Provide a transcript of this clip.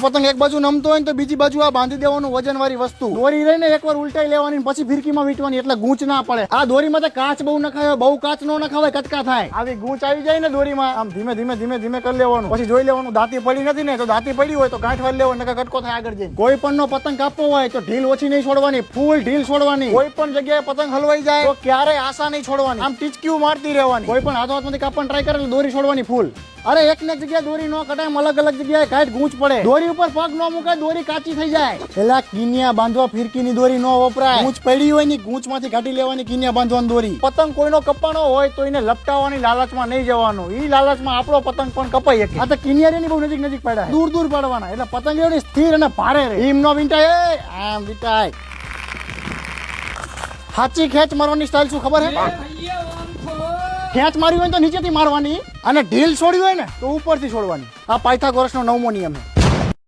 પતંગ એક બાજુ નમતો હોય ને તો બીજી બાજુ આ બાંધી દેવાનું વજન વાળી વસ્તુ દોરી રહીને એકવાર ઉલટાઈ લેવાની પછી ફિરકીમાં વીંટવાની એટલે ગૂંચ ના પડે આ દોરીમાં તો કાચ બહુ નખાય બહુ કાચ નો નખાવાય કટકા થાય આવી ગૂંચ આવી જાય ને દોરીમાં આમ ધીમે ધીમે ધીમે ધીમે કરી લેવાનું પછી જોઈ લેવાનું દાંતી પડી નથી ને તો દાંતી પડી હોય તો ગાંઠ વાળી લેવાનું નકર કટકો થાય આગળ જઈને કોઈ પણ નો પતંગ કાપવો હોય તો ઢીલ ઓછી નહીં છોડવાની ફૂલ ઢીલ છોડવાની કોઈ પણ જગ્યાએ પતંગ હલવાઈ જાય તો ક્યારેય આશા નહીં છોડવાની આમ ટીચક્યુ મારતી રહેવાની કોઈ પણ હાથમાંથી કાપવાની ટ્રાય કરે દોરી છોડવાની ફૂલ અરે એક ને જગ્યાએ દોરી નો કટાય અલગ અલગ જગ્યાએ કાંઈ ગૂંચ પડે દોરી ઉપર પગ નો મુકાય દોરી કાચી થઈ જાય પેલા કિનિયા બાંધવા ફિરકીની દોરી નો વપરાય ગૂંચ પડી હોય ની ગૂંચ માંથી કાઢી લેવાની કિનિયા બાંધવાની દોરી પતંગ કોઈનો કપાનો હોય તો એને લપટાવવાની લાલચમાં નહીં જવાનું ઈ લાલચમાં આપણો પતંગ પણ કપાઈ શકે આ તો કિનિયાની બહુ નજીક નજીક પડ્યા દૂર દૂર પાડવાના એટલે પતંગ એવડી સ્થિર અને ભારે રહે ઈમ નો વીંટાય આમ વીંટાય સાચી ખેંચ મારવાની સ્ટાઇલ શું ખબર હે ખેંચ મારી હોય તો નીચેથી મારવાની અને ઢીલ છોડી હોય ને તો ઉપરથી છોડવાની આ પાયથાગોરસનો 9મો નિયમ છે